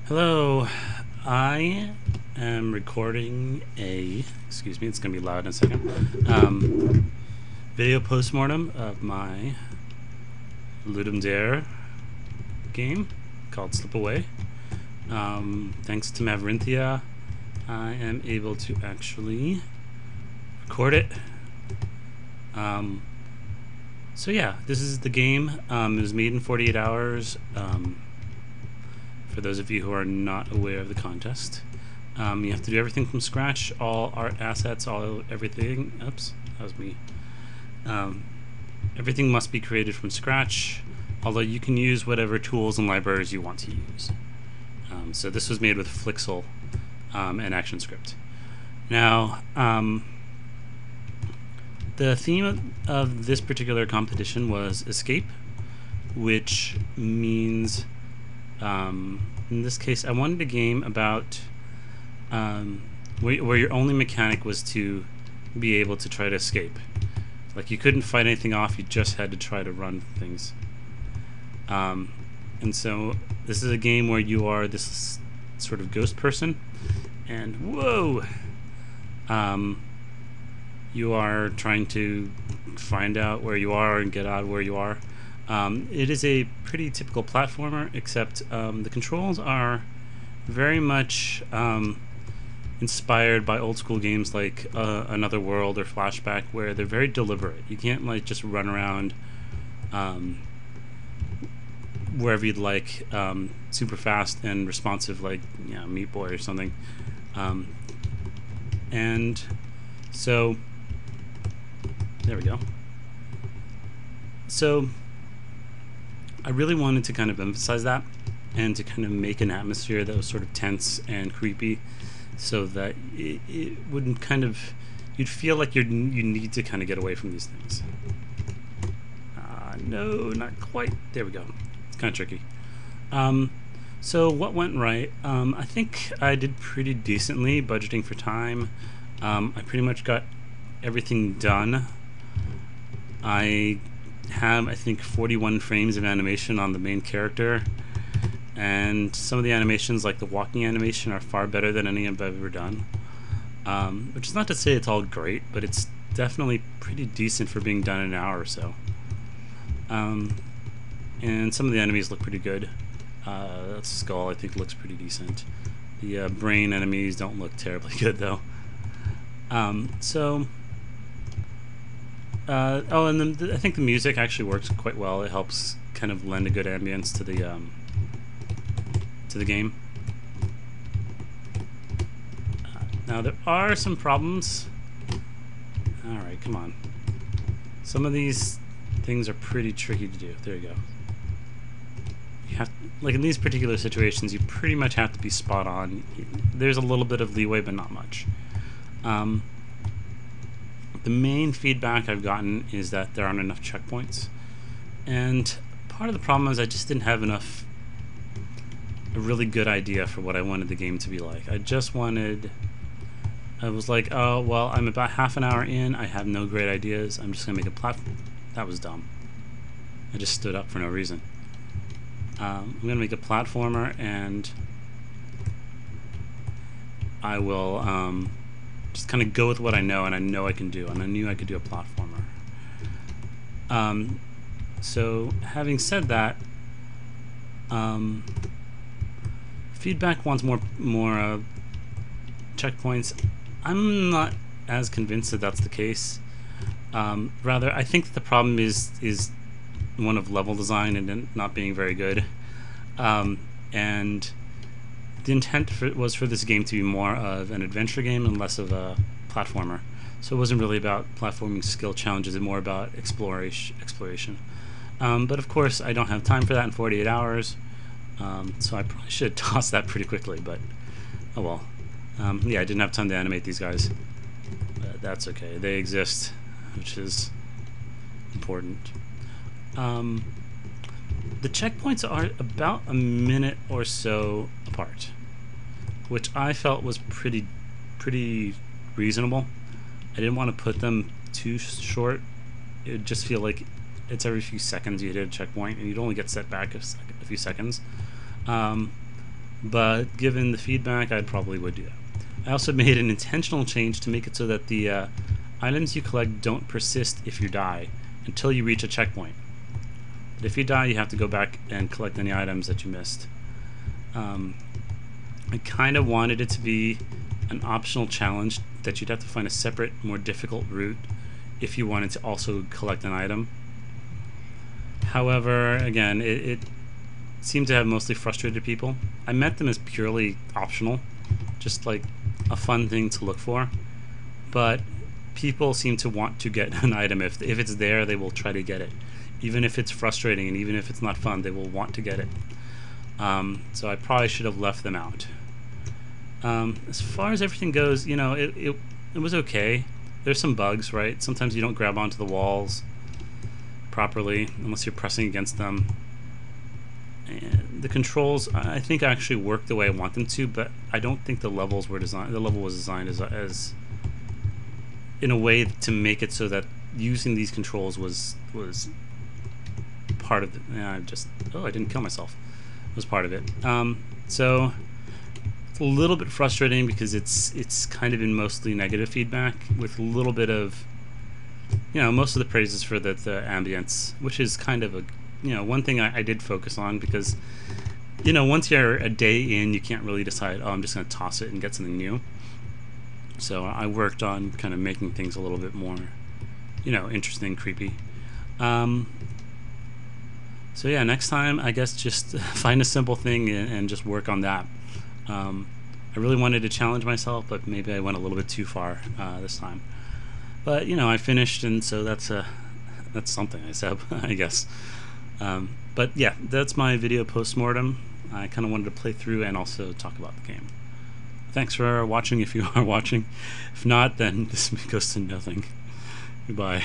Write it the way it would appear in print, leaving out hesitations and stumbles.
Hello, I am recording excuse me, it's going to be loud in a second, video postmortem of my Ludum game called Slip Away. Thanks to Maverinthia, I am able to actually record it. So yeah, this is the game. It was made in 48 hours. For those of you who are not aware of the contest, you have to do everything from scratch. All art assets, everything. Oops, that was me. Everything must be created from scratch, although you can use whatever tools and libraries you want to use. So this was made with Flixel and ActionScript. Now, the theme of this particular competition was escape, which means in this case, I wanted a game about where your only mechanic was to be able to try to escape. Like, you couldn't fight anything off, you just had to try to run things. And so this is a game where you are this sort of ghost person, and whoa! You are trying to find out where you are and get out of where you are. It is a pretty typical platformer, except the controls are very much inspired by old school games like Another World or Flashback, where they're very deliberate. You can't like just run around wherever you'd like, super fast and responsive like Meat Boy or something. And so there we go. So I really wanted to kind of emphasize that and to kind of make an atmosphere that was sort of tense and creepy, so that it wouldn't kind of, you'd feel like you need to kind of get away from these things. No, not quite. There we go. It's kind of tricky. So what went right? I think I did pretty decently budgeting for time. I pretty much got everything done. I have, I think, 41 frames of animation on the main character, and some of the animations, like the walking animation, are far better than any I've ever done. Which is not to say it's all great, but it's definitely pretty decent for being done in an hour or so. And some of the enemies look pretty good. Skull, I think, looks pretty decent. The brain enemies don't look terribly good, though. Oh, and then I think the music actually works quite well. It helps kind of lend a good ambience to the game. Now there are some problems. All right, come on. Some of these things are pretty tricky to do. There you go. You have, like in these particular situations, you pretty much have to be spot on. There's a little bit of leeway, but not much. The main feedback I've gotten is that there aren't enough checkpoints, and part of the problem is I just didn't have a really good idea for what I wanted the game to be like. I was like, oh well, I'm about half an hour in, I have no great ideas, I'm just gonna make a platform. That was dumb. I just stood up for no reason. I'm gonna make a platformer, and I will just kind of go with what I know, and I know I can do, and I knew I could do a platformer. So having said that, feedback wants more checkpoints. I'm not as convinced that that's the case. Rather, I think the problem is one of level design and it not being very good. And the intent was for this game to be more of an adventure game and less of a platformer. So it wasn't really about platforming skill challenges, it's more about exploration. But of course, I don't have time for that in 48 hours, so I probably should toss that pretty quickly, but oh well. Yeah, I didn't have time to animate these guys. But that's okay, they exist, which is important. The checkpoints are about a minute or so apart, which I felt was pretty reasonable. I didn't want to put them too short. It would just feel like it's every few seconds you hit a checkpoint, and you'd only get set back a few seconds. but given the feedback, I probably would do that. I also made an intentional change to make it so that the items you collect don't persist if you die until you reach a checkpoint. But if you die, you have to go back and collect any items that you missed. I kind of wanted it to be an optional challenge that you'd have to find a separate, more difficult route if you wanted to also collect an item. However, again, it seemed to have mostly frustrated people. I meant them as purely optional, just like a fun thing to look for, but people seem to want to get an item. If it's there, they will try to get it. Even if it's frustrating and even if it's not fun, they will want to get it. So I probably should have left them out. As far as everything goes, you know, it was okay. There's some bugs, right? Sometimes you don't grab onto the walls properly unless you're pressing against them. And the controls, I think, actually work the way I want them to, but I don't think the levels were designed. The level was designed as in a way to make it so that using these controls was part of the. I didn't kill myself. Was part of it. So it's a little bit frustrating because it's kind of been mostly negative feedback with a little bit of, you know, most of the praises for the ambience, which is kind of a, you know, one thing I did focus on because, you know, once you're a day in, you can't really decide, oh, I'm just going to toss it and get something new. So I worked on kind of making things a little bit more, you know, interesting, creepy. So yeah, next time I guess just find a simple thing and just work on that. I really wanted to challenge myself, but maybe I went a little bit too far this time. But you know, I finished, and so that's something, I said, I guess. But yeah, that's my video postmortem. I kind of wanted to play through and also talk about the game. Thanks for watching if you are watching. If not, then this goes to nothing. Goodbye.